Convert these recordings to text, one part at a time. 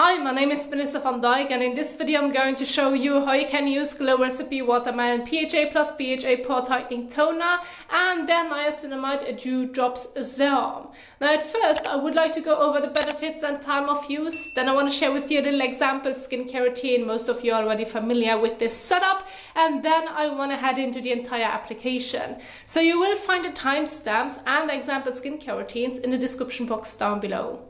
Hi, my name is Vanessa van Dijk, and in this video I'm going to show you how you can use Glow Recipe Watermelon PHA plus PHA Pore Tightening Toner and their Niacinamide Dew Drops Serum. Now at first I would like to go over the benefits and time of use, then I want to share with you a little example skincare routine. Most of you are already familiar with this setup, and then I want to head into the entire application. So you will find the timestamps and the example skincare routines in the description box down below.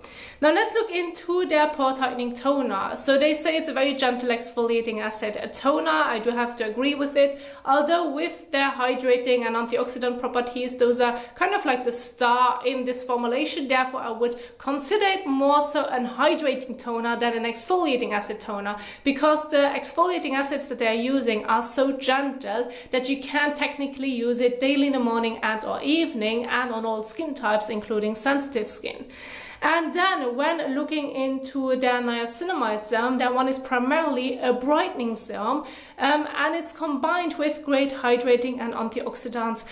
Now let's look into their Pore Tightening Toner. So they say it's a very gentle exfoliating acid toner. I do have to agree with it, although with their hydrating and antioxidant properties, those are kind of like the star in this formulation. Therefore I would consider it more so an hydrating toner than an exfoliating acid toner, because the exfoliating acids that they're using are so gentle that you can technically use it daily in the morning and or evening, and on all skin types including sensitive skin. And then when looking into their niacinamide serum, that one is primarily a brightening serum, and it's combined with great hydrating and antioxidants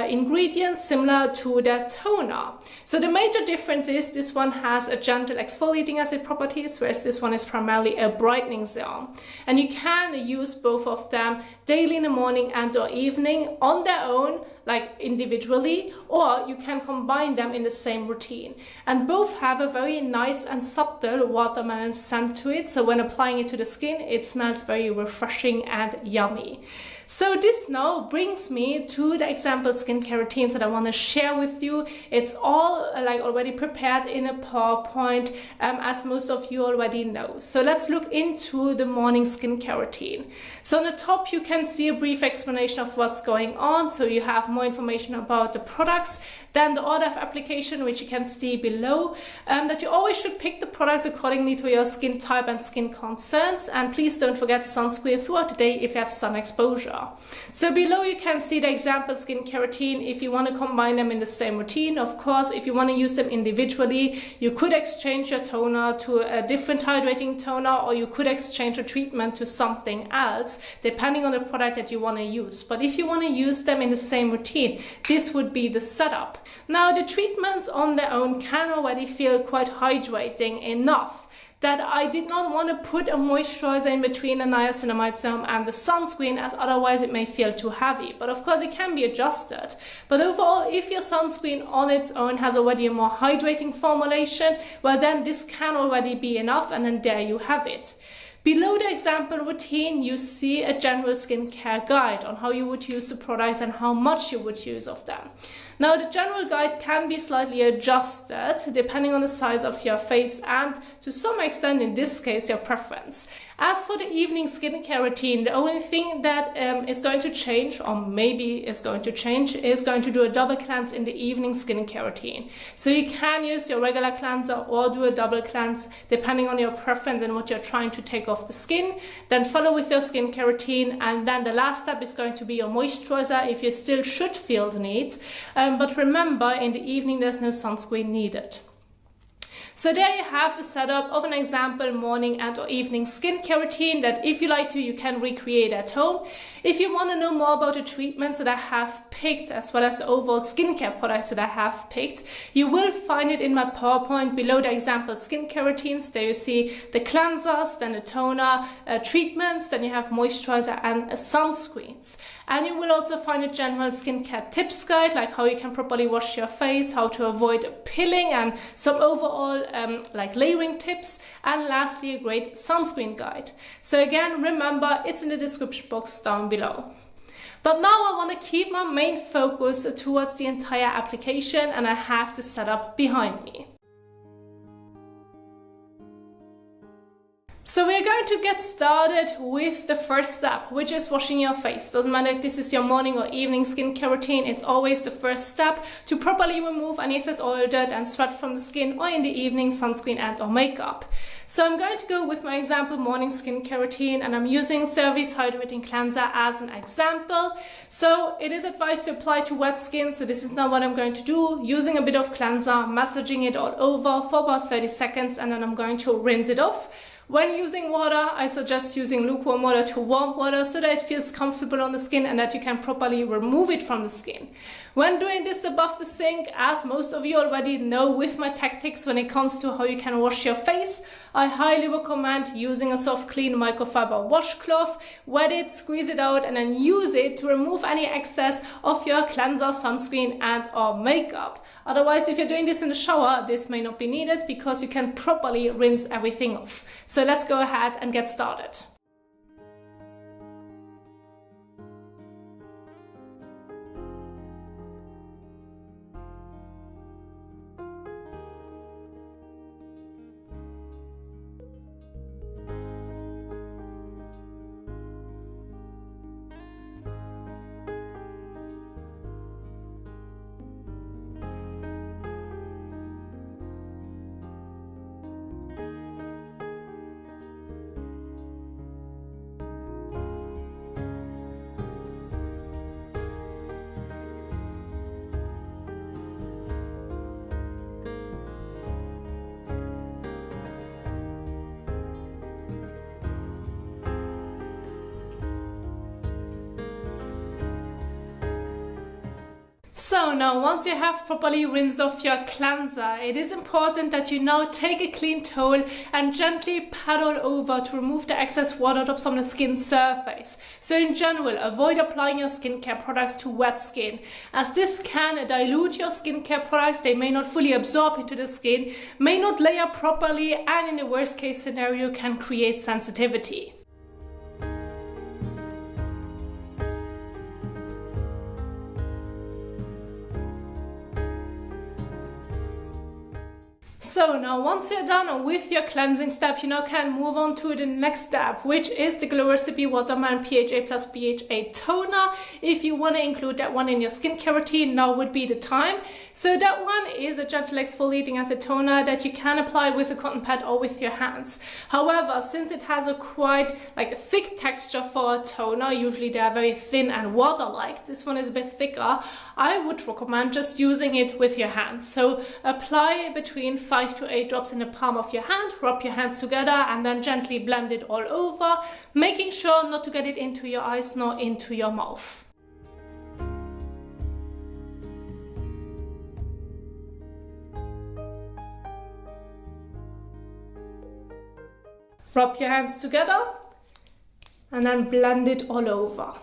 ingredients similar to their toner. So the major difference is this one has a gentle exfoliating acid properties, whereas this one is primarily a brightening serum. And you can use both of them daily in the morning and or evening on their own, like individually, or you can combine them in the same routine. And both have a very nice and subtle watermelon scent to it, so when applying it to the skin it smells very refreshing and yummy. So this now brings me to the example skincare routines that I want to share with you. It's all like already prepared in a PowerPoint, as most of you already know. So let's look into the morning skincare routine. So on the top you can see a brief explanation of what's going on, so you have more information about the products, then the order of application, which you can see below, that you always should pick the products accordingly to your skin type and skin concerns, and please don't forget sunscreen throughout the day if you have sun exposure. So below you can see the example skincare routine if you want to combine them in the same routine. Of course, if you want to use them individually, you could exchange your toner to a different hydrating toner, or you could exchange a treatment to something else, depending on the product that you want to use. But if you want to use them in the same routine, this would be the setup. Now the treatments on their own can already feel quite hydrating enough that I did not want to put a moisturizer in between the niacinamide serum and the sunscreen, as otherwise it may feel too heavy. But of course it can be adjusted. But overall, if your sunscreen on its own has already a more hydrating formulation, well then this can already be enough, and then there you have it. Below the example routine, you see a general skincare guide on how you would use the products and how much you would use of them. Now, the general guide can be slightly adjusted depending on the size of your face and to some extent, in this case, your preference. As for the evening skincare routine, the only thing that is going to change, or maybe is going to change, is going to do a double cleanse in the evening skincare routine. So you can use your regular cleanser or do a double cleanse depending on your preference and what you're trying to take off the skin. Then follow with your skincare routine, and then the last step is going to be your moisturizer if you still should feel the need. But remember, in the evening there's no sunscreen needed. So there you have the setup of an example morning and or evening skincare routine that, if you like to, you can recreate at home. If you want to know more about the treatments that I have picked, as well as the overall skincare products that I have picked, you will find it in my PowerPoint below the example skincare routines. There you see the cleansers, then the toner, treatments, then you have moisturizer and sunscreens. And you will also find a general skincare tips guide, like how you can properly wash your face, how to avoid pilling, and some overall like layering tips, and lastly a great sunscreen guide. So again, remember, it's in the description box down below. But now I want to keep my main focus towards the entire application, and I have the setup behind me. So we're going to get started with the first step, which is washing your face. Doesn't matter if this is your morning or evening skincare routine, it's always the first step to properly remove any excess oil, dirt and sweat from the skin, or in the evening sunscreen and or makeup. So I'm going to go with my example morning skincare routine, and I'm using CeraVe's Hydrating Cleanser as an example. So it is advised to apply to wet skin, so this is not what I'm going to do. Using a bit of cleanser, massaging it all over for about 30 seconds, and then I'm going to rinse it off. When using water, I suggest using lukewarm water to warm water so that it feels comfortable on the skin and that you can properly remove it from the skin. When doing this above the sink, as most of you already know with my tactics when it comes to how you can wash your face, I highly recommend using a soft clean microfiber washcloth, wet it, squeeze it out, and then use it to remove any excess of your cleanser, sunscreen and or makeup. Otherwise, if you're doing this in the shower, this may not be needed because you can properly rinse everything off. So let's go ahead and get started. So now once you have properly rinsed off your cleanser, it is important that you now take a clean towel and gently paddle over to remove the excess water drops on the skin surface. So in general, avoid applying your skincare products to wet skin, as this can dilute your skincare products. They may not fully absorb into the skin, may not layer properly, and in the worst case scenario can create sensitivity. So now once you're done with your cleansing step, you now can move on to the next step, which is the Glow Recipe Watermelon PHA plus PHA Toner. If you want to include that one in your skincare routine, now would be the time. So that one is a gentle exfoliating acid toner that you can apply with a cotton pad or with your hands. However, since it has a quite thick texture for a toner, usually they are very thin and water-like, this one is a bit thicker, I would recommend just using it with your hands. So apply between 5 to 8 drops in the palm of your hand, rub your hands together and then gently blend it all over, making sure not to get it into your eyes nor into your mouth. Rub your hands together and then blend it all over.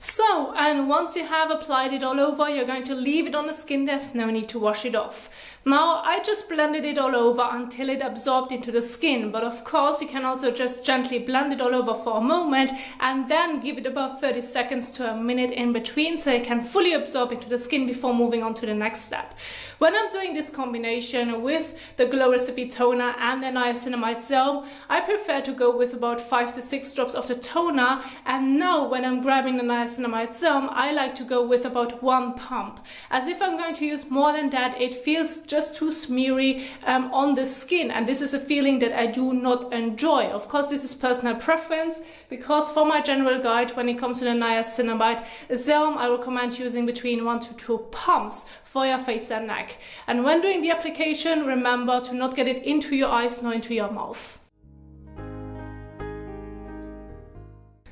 So, and once you have applied it all over, you're going to leave it on the skin. There's no need to wash it off. Now, I just blended it all over until it absorbed into the skin, but of course you can also just gently blend it all over for a moment and then give it about 30 seconds to a minute in between so it can fully absorb into the skin before moving on to the next step. When I'm doing this combination with the Glow Recipe Toner and the Niacinamide Serum, I prefer to go with about 5 to 6 drops of the toner, and now when I'm grabbing the Niacinamide Serum, I like to go with about 1 pump, as if I'm going to use more than that, it feels just too smeary on the skin, and this is a feeling that I do not enjoy. Of course, this is personal preference, because for my general guide when it comes to the Niacinamide Serum, I recommend using between 1 to 2 pumps for your face and neck. And when doing the application, remember to not get it into your eyes nor into your mouth.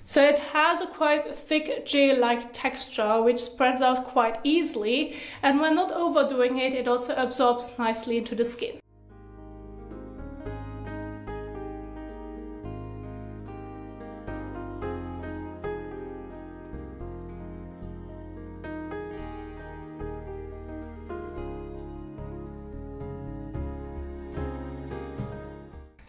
So it has a quite thick gel-like texture which spreads out quite easily, and when not overdoing it, it also absorbs nicely into the skin.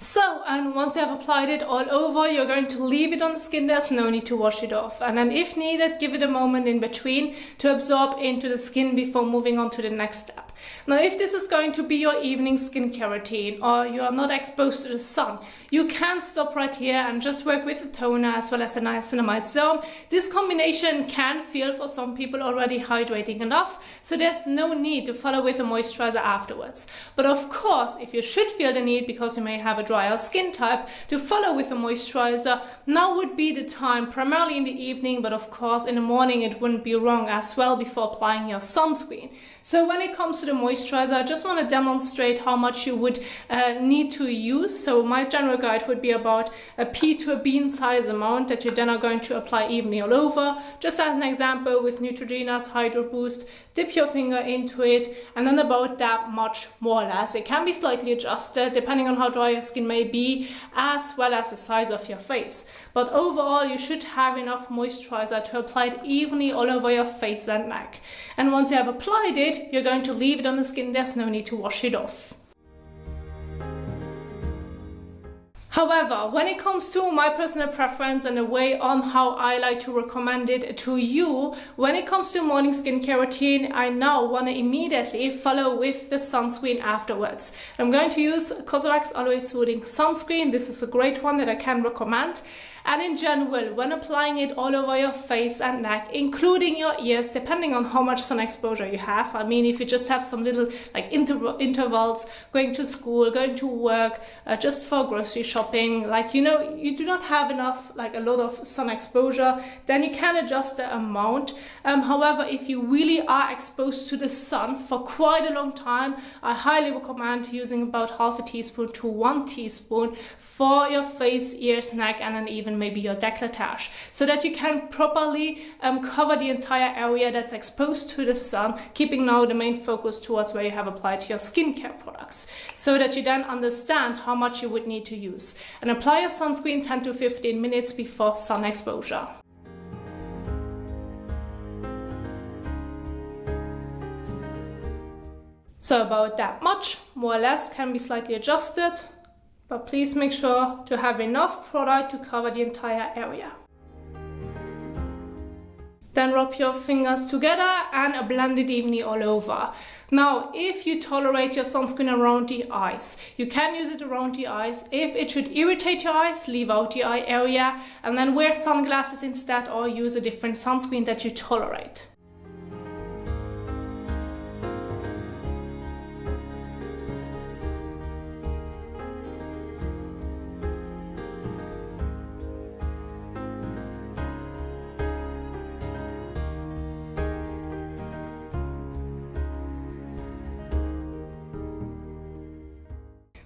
So, and once you have applied it all over, you're going to leave it on the skin. There's no need to wash it off. And then if needed, give it a moment in between to absorb into the skin before moving on to the next step. Now, if this is going to be your evening skincare routine or you are not exposed to the sun, you can stop right here and just work with the toner as well as the niacinamide serum. This combination can feel for some people already hydrating enough, so there's no need to follow with a moisturizer afterwards. But of course, if you should feel the need because you may have a drier skin type to follow with a moisturizer, now would be the time, primarily in the evening, but of course in the morning it wouldn't be wrong as well before applying your sunscreen. So when it comes to the moisturizer, I just want to demonstrate how much you would need to use. So my general guide would be about a pea to a bean size amount that you then are going to apply evenly all over. Just as an example, with Neutrogena's Hydro Boost, dip your finger into it and then about that much, more or less. It can be slightly adjusted depending on how dry your skin may be, as well as the size of your face. But overall, you should have enough moisturizer to apply it evenly all over your face and neck. And once you have applied it, you're going to leave it on the skin. There's no need to wash it off. However, when it comes to my personal preference and the way on how I like to recommend it to you, when it comes to morning skincare routine, I now want to immediately follow with the sunscreen afterwards. I'm going to use CORSX Aloe Soothing Sunscreen. This is a great one that I can recommend. And in general, when applying it all over your face and neck, including your ears, depending on how much sun exposure you have. I mean, if you just have some little like intervals, going to school, going to work, just for grocery shopping, like, you know, you do not have enough, like a lot of sun exposure, then you can adjust the amount. However, if you really are exposed to the sun for quite a long time, I highly recommend using about half a teaspoon to 1 teaspoon for your face, ears, neck, and then even maybe your décolletage, so that you can properly cover the entire area that's exposed to the sun, keeping now the main focus towards where you have applied your skincare products, so that you then understand how much you would need to use. And apply your sunscreen 10 to 15 minutes before sun exposure. So about that much, more or less, can be slightly adjusted. But please make sure to have enough product to cover the entire area. Then rub your fingers together and blend it evenly all over. Now, if you tolerate your sunscreen around the eyes, you can use it around the eyes. If it should irritate your eyes, leave out the eye area and then wear sunglasses instead, or use a different sunscreen that you tolerate.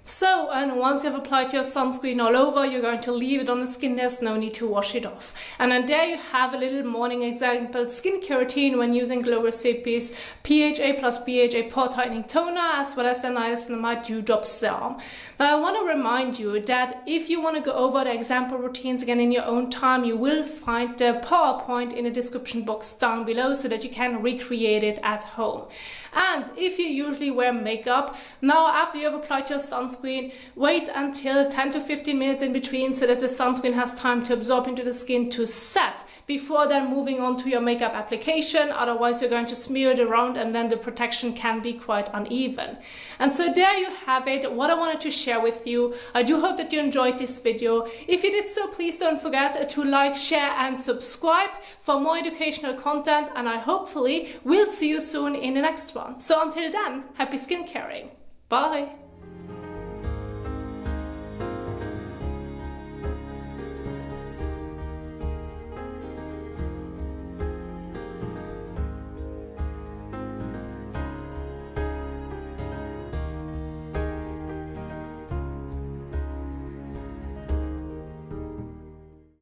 So, and once you've applied your sunscreen all over, you're going to leave it on the skin. There's no need to wash it off. And then there you have a little morning example skincare routine when using Glow Recipe's PHA plus BHA Pore Tightening Toner, as well as the Niacinamide Dew Drop Serum. Now, I want to remind you that if you want to go over the example routines again in your own time, you will find the PowerPoint in the description box down below so that you can recreate it at home. And if you usually wear makeup, now after you have applied your sunscreen, wait until 10 to 15 minutes in between so that the sunscreen has time to absorb into the skin to set before then moving on to your makeup application. Otherwise, you're going to smear it around and then the protection can be quite uneven. And so there you have it, what I wanted to share with you. I do hope that you enjoyed this video. If you did so, please don't forget to like, share and subscribe for more educational content, and I hopefully will see you soon in the next one. So until then, happy skincaring. Bye.